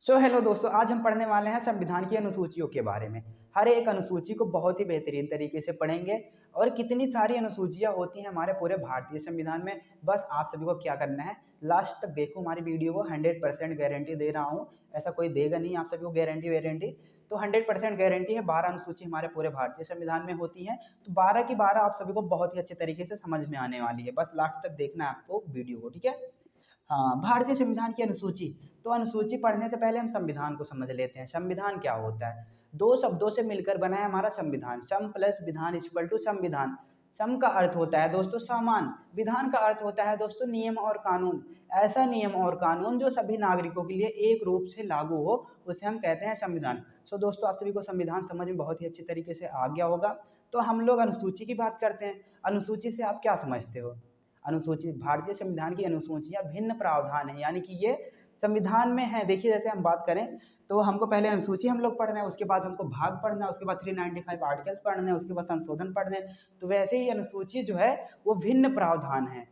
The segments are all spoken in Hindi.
हेलो दोस्तों, आज हम पढ़ने वाले हैं संविधान की अनुसूचियों के बारे में। हर एक अनुसूची को बहुत ही बेहतरीन तरीके से पढ़ेंगे और कितनी सारी अनुसूचियां होती हैं हमारे पूरे भारतीय संविधान में। बस आप सभी को क्या करना है, लास्ट तक देखो हमारी वीडियो को। 100% गारंटी दे रहा हूँ, ऐसा कोई देगा नहीं आप सभी को गारंटी। तो 100% गारंटी है। 12 अनुसूची हमारे पूरे भारतीय संविधान में होती हैं, तो 12 की 12 आप सभी को बहुत ही अच्छे तरीके से समझ में आने वाली है। बस लास्ट तक देखना है आपको वीडियो को, ठीक है। हाँ, भारतीय संविधान की अनुसूची। तो अनुसूची पढ़ने से पहले हम संविधान को समझ लेते हैं। संविधान क्या होता है? दो शब्दों से मिलकर बना है हमारा संविधान। सम प्लस विधान इक्वल टू संविधान। सम का अर्थ होता है दोस्तों समान, विधान का अर्थ होता है दोस्तों नियम और कानून। ऐसा नियम और कानून जो सभी नागरिकों के लिए एक रूप से लागू हो, उसे हम कहते हैं संविधान। दोस्तों, आप सभी को संविधान समझ में बहुत ही अच्छी तरीके से आ गया होगा। तो हम लोग अनुसूची की बात करते हैं। अनुसूची से आप क्या समझते हो? अनुसूची, भारतीय संविधान की अनुसूचियां भिन्न प्रावधान है, यानी कि ये संविधान में है। देखिए, जैसे हम बात करें तो हमको पहले अनुसूची हम लोग पढ़ना है, उसके बाद हमको भाग पढ़ना है, उसके बाद 395 आर्टिकल्स पढ़ने हैं, उसके बाद संशोधन पढ़ने हैं। तो वैसे ही अनुसूची जो है वो भिन्न प्रावधान है।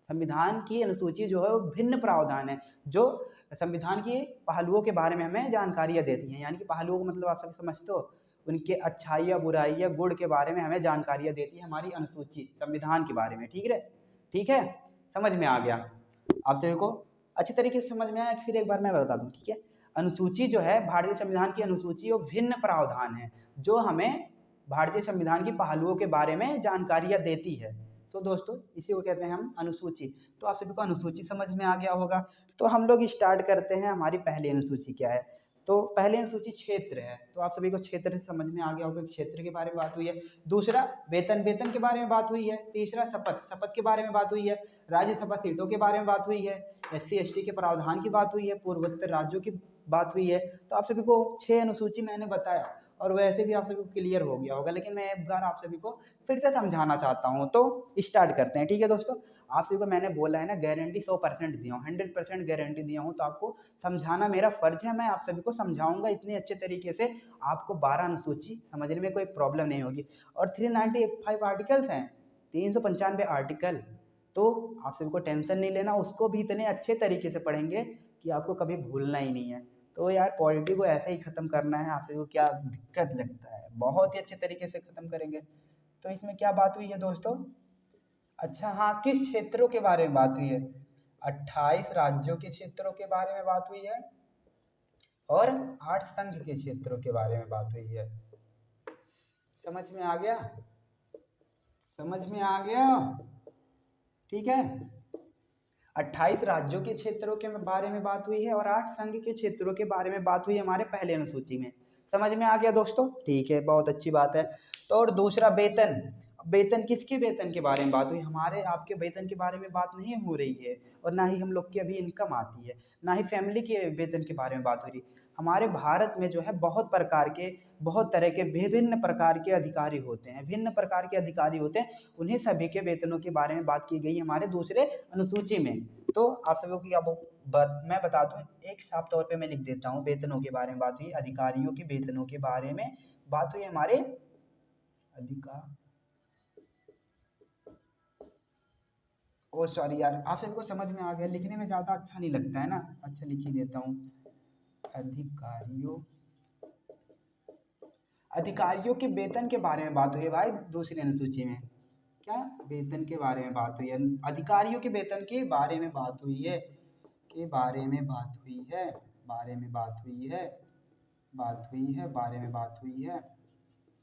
संविधान की अनुसूची जो है वो भिन्न प्रावधान है, जो संविधान की पहलुओं के बारे में हमें जानकारियां देती हैं। यानी कि पहलुओं को मतलब आप सब समझते हो, उनके अच्छाइयाँ बुराइयाँ गुण के बारे में हमें जानकारियां देती है हमारी अनुसूची संविधान के बारे में। ठीक है, समझ में आ गया आप सभी को? अच्छी तरीके से समझ में आया? फिर एक बार मैं बता दूं, ठीक है। अनुसूची जो है भारतीय संविधान की अनुसूची वो भिन्न प्रावधान है, जो हमें भारतीय संविधान की पहलुओं के बारे में जानकारियां देती है। दोस्तों, इसी को कहते हैं हम अनुसूची। तो आप सभी को अनुसूची समझ में आ गया होगा। तो हम लोग स्टार्ट करते हैं। हमारी पहली अनुसूची क्या है? तो पहली अनुसूची क्षेत्र है। तो आप सभी को क्षेत्र से समझ में आ गया होगा कि क्षेत्र के बारे में बात हुई है। दूसरा वेतन के बारे में बात हुई है। तीसरा शपथ के बारे में बात हुई है। राज्यसभा सीटों के बारे में बात हुई है। SC ST के प्रावधान की बात हुई है। पूर्वोत्तर राज्यों की बात हुई है। तो आप सभी को 6 अनुसूची मैंने बताया और वैसे भी आप सभी को क्लियर हो गया होगा, लेकिन मैं एक बार आप सभी को फिर से समझाना चाहता हूँ। तो स्टार्ट करते हैं, ठीक है दोस्तों। आप सभी को मैंने बोला है ना, गारंटी 100% दिया हूँ, 100% गारंटी दिया हूँ, तो आपको समझाना मेरा फर्ज है। मैं आप सभी को समझाऊंगा इतने अच्छे तरीके से, आपको 12 अनुसूची समझने में कोई प्रॉब्लम नहीं होगी। और 395 आर्टिकल्स हैं, 395 आर्टिकल। तो आप सभी को टेंशन नहीं लेना, उसको भी इतने अच्छे तरीके से पढ़ेंगे कि आपको कभी भूलना ही नहीं है। तो यार, पॉलिटी को ऐसे ही खत्म करना है। आप सभी को क्या दिक्कत लगता है? बहुत ही अच्छे तरीके से खत्म करेंगे। तो इसमें क्या बात हुई है दोस्तों? अच्छा, हाँ, किस क्षेत्रों के बारे में बात हुई है? 28 राज्यों के क्षेत्रों के बारे में बात हुई है और 8 संघ के क्षेत्रों के बारे में बात हुई है। समझ में आ गया? समझ में आ गया? ठीक है। 28 राज्यों के क्षेत्रों के बारे में बात हुई है और 8 संघ के क्षेत्रों के बारे में बात हुई हमारे पहले अनुसूची में। समझ में आ गया दोस्तों? ठीक है, बहुत अच्छी बात है। तो और दूसरा वेतन। वेतन, किसके वेतन के बारे में बात हुई? हमारे आपके वेतन के बारे में बात नहीं हो रही है, और ना ही हम लोग की अभी इनकम आती है, ना ही फैमिली के वेतन के बारे में बात हो रही। हमारे भारत में जो है बहुत तरह के विभिन्न प्रकार के अधिकारी होते हैं, भिन्न प्रकार के अधिकारी होते हैं। उन्हीं सभी के वेतनों के बारे में बात की गई हमारे दूसरे अनुसूची में। तो आप सभी को अब मैं बता दूं, एक साफ तौर पे मैं लिख देता हूँ। वेतनों के बारे में बात हुई, अधिकारियों के वेतनों के बारे में बात हुई हमारे अधिकार। ओ सॉरी यार, आप सभी को समझ में आ गया, लिखने में ज्यादा अच्छा नहीं लगता है ना। अच्छा, लिख ही देता हूँ। अधिकारियों के वेतन के बारे में बात हुई है भाई दूसरी अनुसूची में। क्या? वेतन के बारे में बात हुई है, अधिकारियों के वेतन के बारे में बात हुई है, के बारे में बात हुई है, बारे में बात हुई है, बारे में बात हुई है।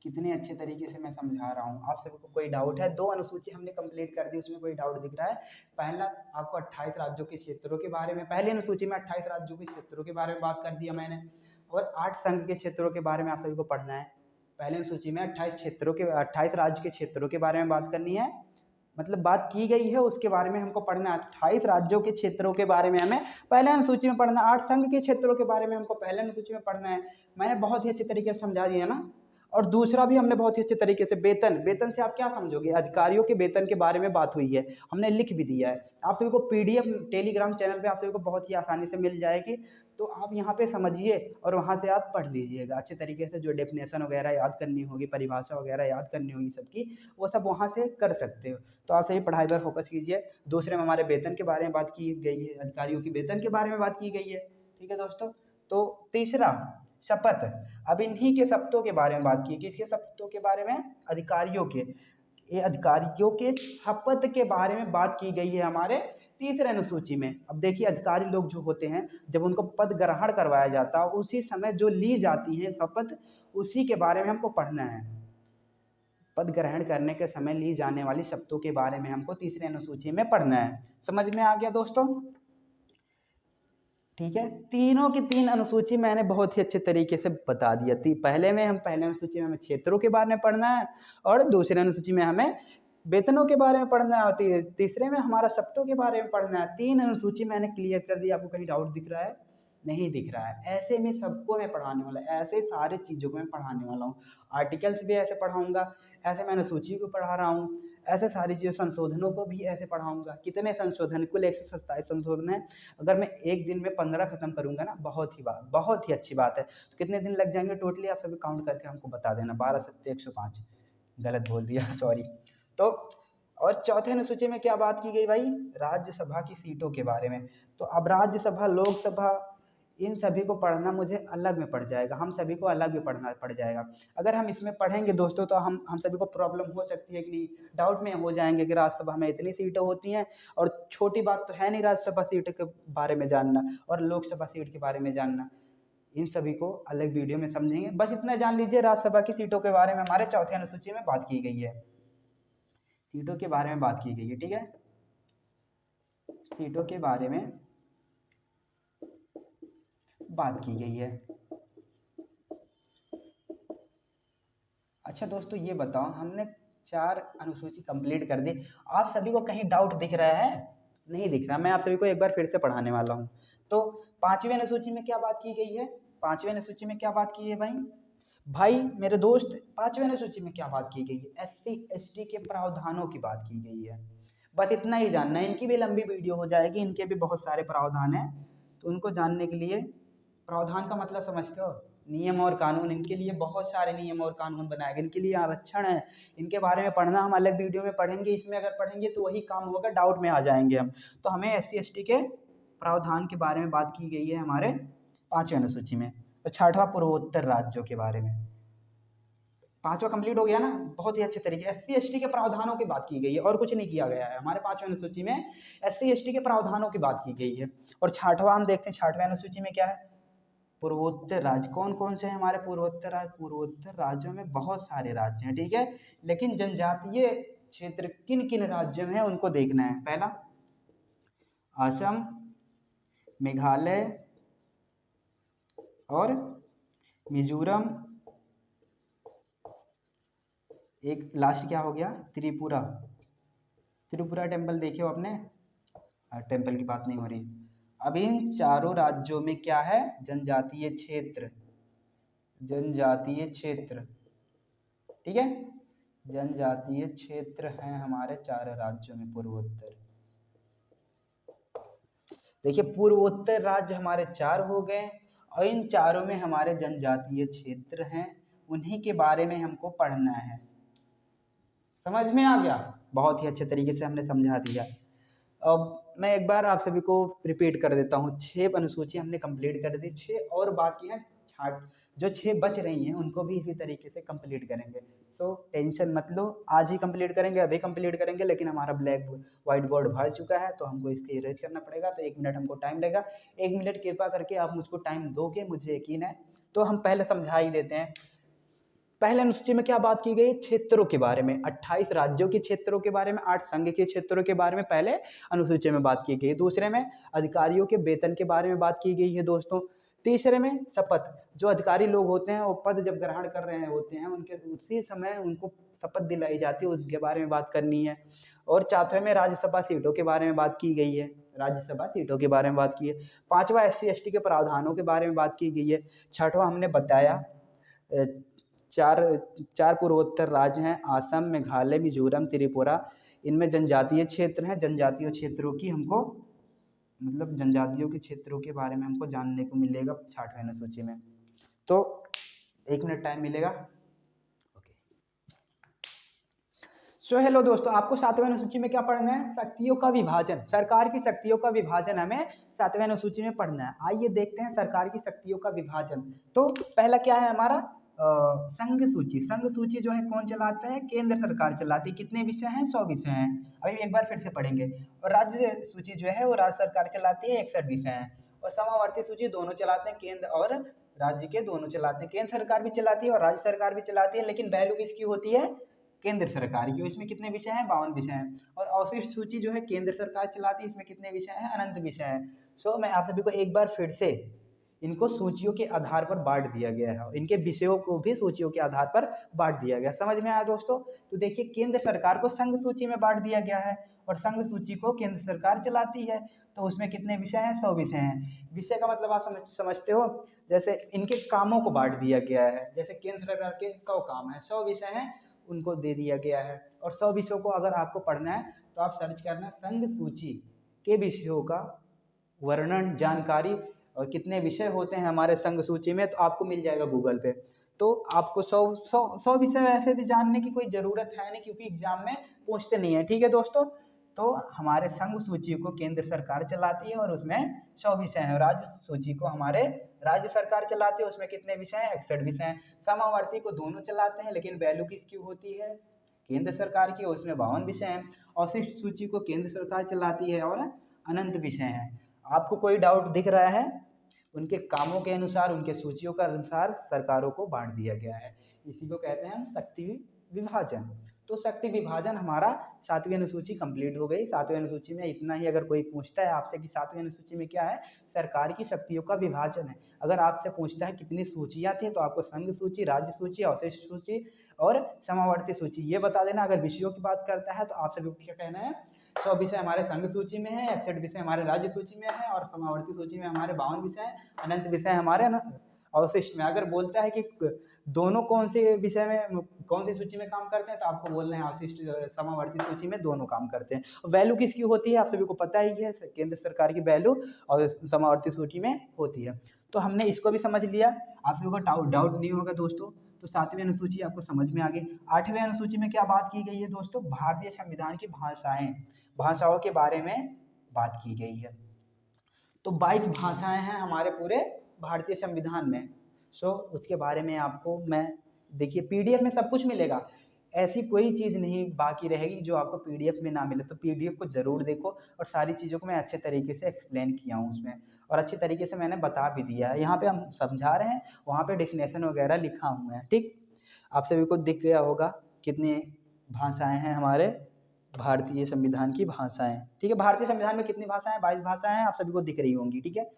कितने अच्छे तरीके से मैं समझा रहा हूँ। आप सभी को कोई डाउट है? 2 अनुसूची हमने कंप्लीट कर दी, उसमें कोई डाउट दिख रहा है? पहला, आपको 28 राज्यों के क्षेत्रों के बारे में, पहली अनुसूची में 28 राज्यों के क्षेत्रों के बारे में बात कर दिया मैंने, और 8 संघ के क्षेत्रों के बारे में आप सभी को पढ़ना है। पहले अनुसूची में 28 राज्य के क्षेत्रों के बारे में बात करनी है, मतलब बात की गई है, उसके बारे में हमको पढ़ना है। 28 राज्यों के क्षेत्रों के बारे में हमें पहले अनुसूची में पढ़ना है। 8 संघ के क्षेत्रों के बारे में हमको पहले अनुसूची में पढ़ना है। मैंने बहुत ही अच्छे तरीके से समझा दिया ना। और दूसरा भी हमने बहुत ही अच्छे तरीके से, वेतन से आप क्या समझोगे? अधिकारियों के वेतन के बारे में बात हुई है, हमने लिख भी दिया है। आप सभी को PDF टेलीग्राम चैनल पे आप सभी को बहुत ही आसानी से मिल जाएगी। तो आप यहाँ पे समझिए और वहाँ से आप पढ़ लीजिएगा अच्छे तरीके से। जो डेफिनेशन वगैरह याद करनी होगी, परिभाषा वगैरह याद करनी होगी सबकी, वो सब वहाँ से कर सकते हो। तो आप सही पढ़ाई पर फोकस कीजिए। दूसरे में हमारे वेतन के बारे में बात की गई है, अधिकारियों की वेतन के बारे में बात की गई है। ठीक है दोस्तों। तो तीसरा शपथ, अब इन्हीं के शपथों के बारे में बात की। किसके शपथों के बारे में? अधिकारियों के। ये अधिकारियों के शपथ के बारे में बात की गई है हमारे तीसरे अनुसूची में। अब देखिए, अधिकारी लोग जो होते हैं, जब उनको पद ग्रहण करवाया जाता है उसी समय जो ली जाती है शपथ, उसी के बारे में हमको पढ़ना है। पद ग्रहण करने के समय ली जाने वाली शब्दों के बारे में हमको तीसरे अनुसूची में पढ़ना है। समझ में आ गया दोस्तों? ठीक है, तीनों की तीन अनुसूची मैंने बहुत ही अच्छे तरीके से बता दिया थी। पहले अनुसूची में हमें क्षेत्रों के बारे में पढ़ना है, और दूसरे अनुसूची में हमें वेतनों के बारे में पढ़ना है, और तीसरे में हमारा शब्दों के बारे में पढ़ना है। तीन अनुसूची मैंने क्लियर कर दी। आपको कहीं डाउट दिख रहा है? नहीं दिख रहा है? ऐसे में सबको मैं पढ़ाने वाला, ऐसे सारी चीज़ों को मैं पढ़ाने वाला हूँ। आर्टिकल्स भी ऐसे पढ़ाऊँगा, ऐसे मैं अनुसूची को पढ़ा रहा हूँ, ऐसे सारी चीज़ें, संशोधनों को भी ऐसे पढ़ाऊँगा। कितने संशोधन? कुल 127 संशोधन है। अगर मैं एक दिन में 15 खत्म करूँगा ना, बहुत ही अच्छी बात है। तो कितने दिन लग जाएंगे टोटली? आप सभी काउंट करके हमको बता देना। 12 सत्ते 105, गलत बोल दिया, सॉरी। तो और चौथे अनुसूची में क्या बात की गई भाई? राज्यसभा की सीटों के बारे में। तो अब राज्यसभा, लोकसभा, इन सभी को पढ़ना मुझे अलग में पड़ जाएगा, हम सभी को अलग में पढ़ना पड़ जाएगा। अगर हम इसमें पढ़ेंगे दोस्तों, तो हम सभी को प्रॉब्लम हो सकती है कि नहीं, डाउट में हो जाएंगे कि राज्यसभा में इतनी सीटें होती हैं, और छोटी बात तो है नहीं राज्यसभा सीट के बारे में जानना और लोकसभा सीट के बारे में जानना। इन सभी को अलग वीडियो में समझेंगे। बस इतना जान लीजिए, राज्यसभा की सीटों के बारे में हमारे चौथे अनुसूची में बात की गई है। सीटों के बारे में बात की गई है, ठीक है, सीटों के बारे में बात की गई है। अच्छा दोस्तों, ये बताओ, हमने 4 अनुसूची कंप्लीट कर दी। आप सभी को कहीं डाउट दिख रहा है? नहीं दिख रहा? मैं आप सभी को एक बार फिर से पढ़ाने वाला हूँ। तो 5वीं अनुसूची में क्या बात की गई है? 5वीं अनुसूची में क्या बात की है भाई मेरे दोस्त? 5वीं अनुसूची में क्या बात की गई है? SC ST के प्रावधानों की बात की गई है। बस इतना ही जानना है। इनकी भी लंबी वीडियो हो जाएगी, इनके भी बहुत सारे प्रावधान हैं, तो उनको जानने के लिए, प्रावधान का मतलब समझते हो? नियम और कानून। इनके लिए बहुत सारे नियम और कानून बनाए गए, इनके लिए आरक्षण है, इनके बारे में पढ़ना हम अलग वीडियो में पढ़ेंगे। इसमें अगर पढ़ेंगे तो वही काम होगा, डाउट में आ जाएंगे हम। तो हमें SC ST के प्रावधान के बारे में बात की गई है हमारे 5वीं अनुसूची में। तो 6वां पूर्वोत्तर राज्यों के बारे में। 5वां कंप्लीट हो गया ना, बहुत ही अच्छे तरीके। SC ST के प्रावधानों की बात की गई है, और कुछ नहीं किया गया है हमारे 5वीं अनुसूची में। SC ST के प्रावधानों की बात की गई है। और 6वां हम देखते हैं, 6वें अनुसूची में क्या है? पूर्वोत्तर राज्य। कौन कौन से हैं हमारे पूर्वोत्तर राज्य? पूर्वोत्तर राज्यों में बहुत सारे राज्य हैं, ठीक है, लेकिन जनजातीय क्षेत्र किन किन राज्यों में है उनको देखना है। पहला असम, मेघालय और मिजोरम, एक लास्ट क्या हो गया? त्रिपुरा। त्रिपुरा टेम्पल देखे हो आपने? टेम्पल की बात नहीं हो रही। अब इन चारों राज्यों में क्या है? जनजातीय क्षेत्र, जनजातीय क्षेत्र, ठीक है, जनजातीय क्षेत्र हैं हमारे 4 राज्यों में पूर्वोत्तर। देखिए, पूर्वोत्तर राज्य हमारे 4 हो गए, और इन चारों में हमारे जनजातीय क्षेत्र हैं, उन्हीं के बारे में हमको पढ़ना है। समझ में आ गया? बहुत ही अच्छे तरीके से हमने समझा दिया। अब मैं एक बार आप सभी को रिपीट कर देता हूँ। 6 अनुसूची हमने कंप्लीट कर दी, 6 और बाकी हैं। जो 6 बच रही हैं उनको भी इसी तरीके से कंप्लीट करेंगे। सो टेंशन मत लो, आज ही कंप्लीट करेंगे, अभी कंप्लीट करेंगे, लेकिन हमारा ब्लैक व्हाइट बोर्ड भर चुका है, तो हमको इसके इरेज करना पड़ेगा। तो 1 मिनट हमको टाइम लगेगा। 1 मिनट कृपा करके आप मुझको टाइम दोगे, मुझे यकीन है। तो हम पहले समझा ही देते हैं। पहले अनुसूची में क्या बात की गई? क्षेत्रों के बारे में। 28 राज्यों के क्षेत्रों के बारे में, 8 संघ के क्षेत्रों के बारे में पहले अनुसूची में बात की गई। दूसरे में अधिकारियों के वेतन के बारे में बात की गई है दोस्तों। तीसरे में शपथ, जो अधिकारी लोग होते हैं वो पद जब ग्रहण कर रहे होते हैं, उनके उसी समय उनको शपथ दिलाई जाती है, उसके बारे में बात करनी है। और चौथे में राज्यसभा सीटों के बारे में बात की गई है, राज्यसभा सीटों के बारे में बात की है। 5वां SC ST के प्रावधानों के बारे में बात की गई है। 6वां हमने बताया, 4 पूर्वोत्तर राज्य हैं, असम, मेघालय, मिजोरम, त्रिपुरा। इनमें जनजातीय क्षेत्र हैं। जनजातीय क्षेत्रों की हमको, मतलब जनजातियों के क्षेत्रों के बारे में हमको जानने को मिलेगा 6वें अनुसूची में। तो 1 मिनट टाइम मिलेगा। ओके, सो हेलो दोस्तों, आपको 7वें अनुसूची में क्या पढ़ना है? शक्तियों का विभाजन। सरकार की शक्तियों का विभाजन हमें 7वें अनुसूची में पढ़ना है। आइए देखते हैं सरकार की शक्तियों का विभाजन। तो पहला क्या है हमारा? संघ सूची। संघ सूची जो है कौन चलाता है? केंद्र सरकार चलाती है। कितने विषय हैं? 100 विषय हैं। अभी एक बार फिर से पढ़ेंगे। और राज्य सूची जो है वो राज्य सरकार चलाती है, 61 विषय हैं। और समावर्ती सूची दोनों चलाते हैं, केंद्र और राज्य के दोनों चलाते हैं। केंद्र सरकार भी चलाती है और राज्य सरकार भी चलाती है, लेकिन वैल्यू किसकी होती है? केंद्र सरकार की। इसमें कितने विषय हैं? 52 विषय हैं। और अवशिष्ट सूची जो है केंद्र सरकार चलाती है, इसमें कितने विषय हैं? अनंत विषय हैं। सो मैं आप सभी को एक बार फिर से इनको सूचियों के आधार पर बांट दिया गया है, इनके विषयों को भी सूचियों के आधार पर बांट दिया गया। समझ में आया दोस्तों? तो देखिए, केंद्र सरकार को संघ सूची में बांट दिया गया है और संघ सूची को केंद्र सरकार चलाती है। तो उसमें कितने विषय हैं? 100 विषय हैं। विषय का मतलब आप समझते हो, जैसे इनके कामों को बांट दिया गया है। जैसे केंद्र सरकार के 100 काम है, 100 विषय हैं, उनको दे दिया गया है। और 100 विषयों को अगर आपको पढ़ना है तो आप सर्च करना संघ सूची के विषयों का वर्णन, जानकारी और कितने विषय होते हैं हमारे संघ सूची में, तो आपको मिल जाएगा गूगल पे। तो आपको 100 विषय वैसे भी जानने की कोई ज़रूरत है नहीं, क्योंकि एग्जाम में पूछते नहीं है। ठीक है दोस्तों? तो हमारे संघ सूची को केंद्र सरकार चलाती है और उसमें 100 विषय हैं। राज्य सूची को हमारे राज्य सरकार चलाती है, उसमें कितने विषय हैं? 61 विषय हैं। समावर्ती को दोनों चलाते हैं, लेकिन वैल्यू किसकी होती है? केंद्र सरकार की, उसमें 52 विषय हैं। अवशिष्ट सूची को केंद्र सरकार चलाती है और अनंत विषय हैं। आपको कोई डाउट दिख रहा है? उनके कामों के अनुसार, उनके सूचियों के अनुसार सरकारों को बांट दिया गया है। इसी को कहते हैं हम शक्ति विभाजन। तो शक्ति विभाजन हमारा 7वीं अनुसूची कंप्लीट हो गई। 7वीं अनुसूची में इतना ही। अगर कोई पूछता है आपसे कि 7वीं अनुसूची में क्या है, सरकार की शक्तियों का विभाजन है। अगर आपसे पूछता है कितनी सूचियां थी, तो आपको संघ सूची, राज्य सूची, अवशिष्ट सूची और समावर्ती सूची ये बता देना। अगर विषयों की बात करता है तो आप सभी को क्या कहना है? 100 विषय हमारे संघ सूची में है, 61 विषय हमारे राज्य सूची में है और समावर्ती सूची में हमारे 52 विषय हैं, अनंत विषय हमारे अवशिष्ट में। अगर बोलता है कि दोनों कौन से विषय में, कौन सी सूची में काम करते हैं, तो आपको बोलना है अवशिष्ट समावर्ती सूची में दोनों काम करते हैं। वैल्यू किसकी होती है? आप सभी को पता ही है, केंद्र सरकार की वैल्यू और समावर्ती सूची में होती है। तो हमने इसको भी समझ लिया। आप सभी को डाउट नहीं होगा दोस्तों। तो 7वीं अनुसूची आपको समझ में आ गई। 8वीं अनुसूची में क्या बात की गई है दोस्तों? भारतीय संविधान की भाषाएं, भाषाओं के बारे में बात की गई है। तो 22 भाषाएं हैं हमारे पूरे भारतीय संविधान में। सो उसके बारे में आपको मैं, देखिए पीडीएफ में सब कुछ मिलेगा, ऐसी कोई चीज़ नहीं बाकी रहेगी जो आपको पीडीएफ में ना मिले। तो पीडीएफ को ज़रूर देखो, और सारी चीज़ों को मैं अच्छे तरीके से एक्सप्लेन किया हूँ उसमें, और अच्छी तरीके से मैंने बता भी दिया है। यहाँ पे हम समझा रहे हैं, वहाँ पे डेफिनेशन वगैरह लिखा हुआ है। ठीक, आप सभी को दिख गया होगा कितनी भाषाएं हैं हमारे भारतीय संविधान की भाषाएं। ठीक है, भारतीय संविधान में कितनी भाषाएं? 22 भाषाएं हैं, आप सभी को दिख रही होंगी। ठीक है,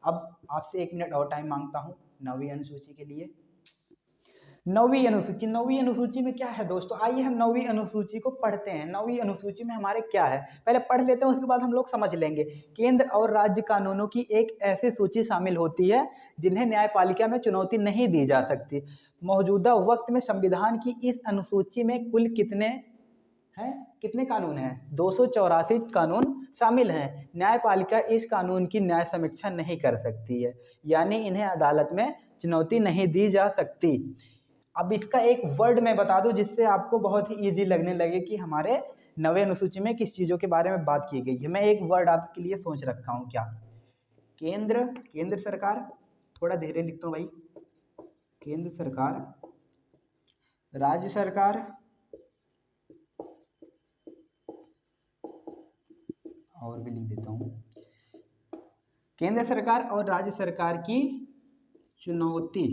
अब आपसे 1 मिनट और टाइम मांगता हूँ 9वीं अनुसूची के लिए। 9वीं अनुसूची, 9वीं अनुसूची में क्या है दोस्तों? आइए हम 9वीं अनुसूची को पढ़ते हैं। 9वीं अनुसूची में हमारे क्या है, पहले पढ़ लेते हैं, उसके बाद हम लोग समझ लेंगे। केंद्र और राज्य कानूनों की एक ऐसी सूची शामिल होती है जिन्हें न्यायपालिका में चुनौती नहीं दी जा सकती। मौजूदा वक्त में संविधान की इस अनुसूची में कुल कितने कानून हैं? 284 कानून शामिल हैं। न्यायपालिका इस कानून की न्याय समीक्षा नहीं कर सकती है, यानी इन्हें अदालत में चुनौती नहीं दी जा सकती। अब इसका एक वर्ड मैं बता दूं जिससे आपको बहुत ही इजी लगने लगे कि हमारे 9वीं अनुसूची में किस चीज़ों के बारे में बात की गई है। मैं एक वर्ड आपके लिए सोच रखा हूँ। क्या? केंद्र सरकार, थोड़ा धीरे लिखता हूँ भाई। केंद्र सरकार, राज्य सरकार और भी लिख देता हूँ, केंद्र सरकार और राज्य सरकार की चुनौती।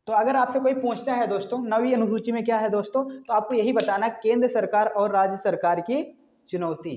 तो अगर आपसे कोई पूछता है दोस्तों 9वीं अनुसूची में क्या है दोस्तों, तो आपको यही बताना, केंद्र सरकार और राज्य सरकार की चुनौती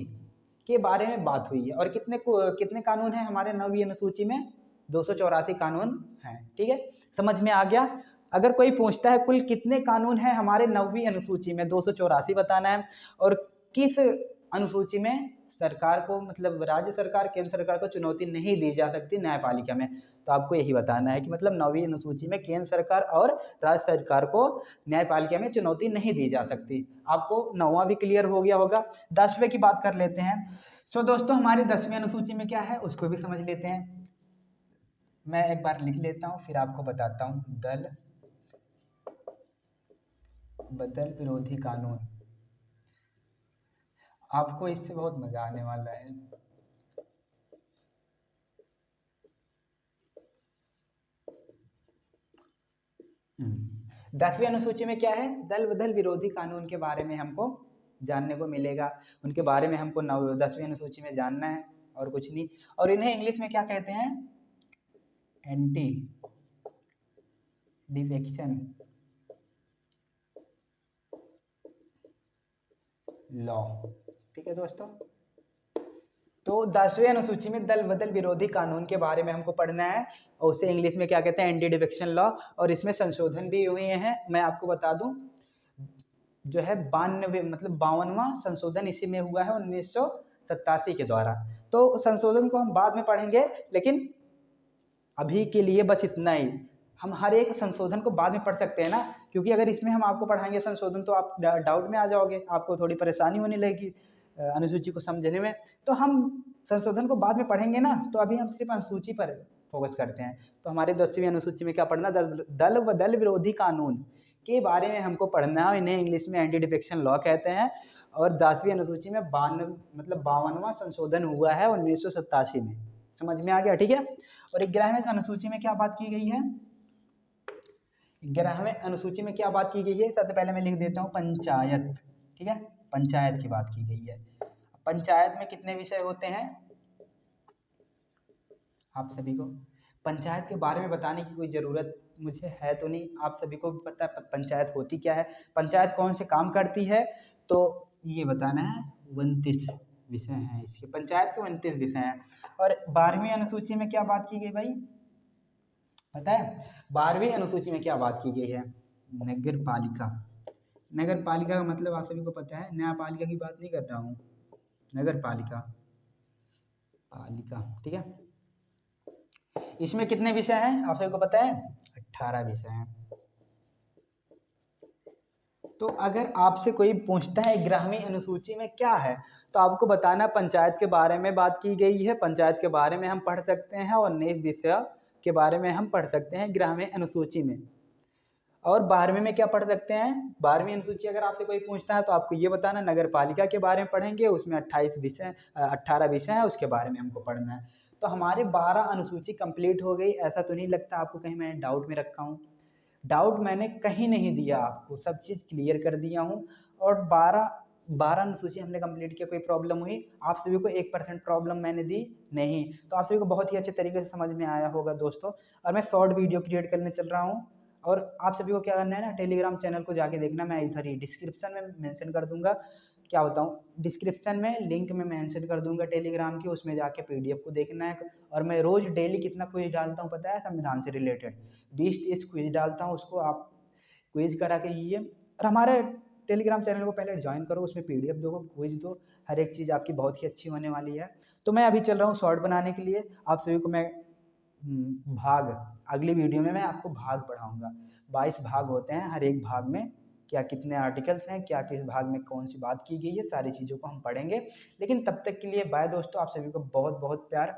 के बारे में बात हुई है। और कितने कानून हैं हमारे 9वीं अनुसूची में? 284 कानून हैं। ठीक है, समझ में आ गया। अगर कोई पूछता है कुल कितने कानून हैं हमारे 9वीं अनुसूची में, 284 बताना है। और किस अनुसूची में सरकार को, मतलब राज्य सरकार, केंद्र सरकार को चुनौती नहीं दी जा सकती न्यायपालिका में, तो आपको यही बताना है कि मतलब 9वीं अनुसूची में केंद्र सरकार और राज्य सरकार को न्यायपालिका में चुनौती नहीं दी जा सकती। आपको 9वां भी क्लियर हो गया होगा। 10वें की बात कर लेते हैं। सो दोस्तों, हमारी 10वीं अनुसूची में क्या है उसको भी समझ लेते हैं। मैं एक बार लिख लेता हूँ फिर आपको बताता हूँ। दल बदल विरोधी कानून, आपको इससे बहुत मजा आने वाला है। दसवीं अनुसूची में क्या है, दल बदल विरोधी कानून के बारे में हमको जानने को मिलेगा। उनके बारे में हमको 10वीं अनुसूची में जानना है और कुछ नहीं। और इन्हें इंग्लिश में क्या कहते हैं, एंटी डिफेक्शन लॉ। ठीक है दोस्तों, तो 10वीं अनुसूची में दल बदल विरोधी कानून के बारे में हमको पढ़ना है और उसे इंग्लिश में क्या कहते हैं, एंटी डिफेक्शन लॉ। और इसमें संशोधन भी हुए हैं, मैं आपको बता दूं जो है 92 मतलब 52वां संशोधन इसी में हुआ है 1987 के द्वारा। तो संशोधन को हम बाद में पढ़ेंगे, लेकिन अभी के लिए बस इतना ही। हम हर एक संशोधन को बाद में पढ़ सकते हैं ना, क्योंकि अगर इसमें हम आपको पढ़ाएंगे संशोधन तो आप डाउट में आ जाओगे, आपको थोड़ी परेशानी होने लगेगी अनुसूची को समझने में। तो हम संशोधन को बाद में पढ़ेंगे ना, तो अभी हम सिर्फ अनुसूची पर फोकस करते हैं। तो हमारे 10वीं अनुसूची में क्या पढ़ना, दल व दल विरोधी कानून के बारे में हमको पढ़ना है। इन्हें इंग्लिश में एंटी डिफेक्शन लॉ कहते हैं। और 10वीं अनुसूची में 52वां संशोधन हुआ है 1987 में। समझ में आ गया, ठीक है। और 11वें अनुसूची में क्या बात की गई है, 11वें अनुसूची में क्या बात की गई है, सबसे पहले मैं लिख देता हूँ पंचायत। ठीक है, पंचायत की बात की गई है। पंचायत में कितने विषय होते हैं, आप सभी को पंचायत के बारे में बताने की कोई ज़रूरत मुझे है तो नहीं, आप सभी को पता है पंचायत होती क्या है, पंचायत कौन से काम करती है, तो ये बताना है। 29 विषय हैं इसके, पंचायत के 29 विषय हैं। और 12वीं अनुसूची में क्या बात की गई भाई, पता है 12वीं अनुसूची में क्या बात की गई है, नगर पालिका। नगर पालिका का मतलब आप सभी को पता है, न्यायपालिका की बात नहीं कर रहा हूँ, नगर पालिका पालिका। ठीक है, इसमें कितने विषय हैं आप सभी को पता है, 18 विषय हैं। तो अगर आपसे कोई पूछता है 11वीं अनुसूची में क्या है, तो आपको बताना पंचायत के बारे में बात की गई है, पंचायत के बारे में हम पढ़ सकते हैं और 19 विषय के बारे में हम पढ़ सकते हैं 11वीं अनुसूची में। और 12वीं में क्या पढ़ सकते हैं, 12वीं अनुसूची अगर आपसे कोई पूछता है तो आपको ये बताना नगर पालिका के बारे में पढ़ेंगे, उसमें 18 विषय हैं, उसके बारे में हमको पढ़ना है। तो हमारे 12 अनुसूची कंप्लीट हो गई। ऐसा तो नहीं लगता आपको कहीं मैंने डाउट में रखा हूँ, डाउट मैंने कहीं नहीं दिया, आपको सब चीज़ क्लियर कर दिया हूँ। और 12 अनुसूची हमने कंप्लीट किया, कोई प्रॉब्लम हुई आप सभी को, 1% प्रॉब्लम मैंने दी नहीं। तो आप सभी को बहुत ही अच्छे तरीके से समझ में आया होगा दोस्तों। और मैं शॉर्ट वीडियो क्रिएट करने चल रहा हूँ, और आप सभी को क्या करना है ना, टेलीग्राम चैनल को जाके देखना, मैं इधर ही डिस्क्रिप्शन में मेंशन कर दूंगा, क्या बताऊँ, डिस्क्रिप्शन में लिंक में मेंशन कर दूंगा टेलीग्राम की, उसमें जाके पीडीएफ को देखना है। और मैं रोज डेली कितना क्विज डालता हूँ पता है, संविधान से रिलेटेड 20-30 क्विज डालता हूँ, उसको आप क्विज करा के ये। और हमारे टेलीग्राम चैनल को पहले ज्वाइन करो, उसमें पीडीएफ दो, क्विज दो, हर एक चीज़ आपकी बहुत ही अच्छी होने वाली है। तो मैं अभी चल रहा हूँ शॉर्ट बनाने के लिए, आप सभी को मैं भाग अगली वीडियो में मैं आपको भाग पढ़ाऊंगा। 22 भाग होते हैं, हर एक भाग में क्या कितने आर्टिकल्स हैं, क्या किस भाग में कौन सी बात की गई है, सारी चीज़ों को हम पढ़ेंगे। लेकिन तब तक के लिए बाय दोस्तों, आप सभी को बहुत बहुत प्यार।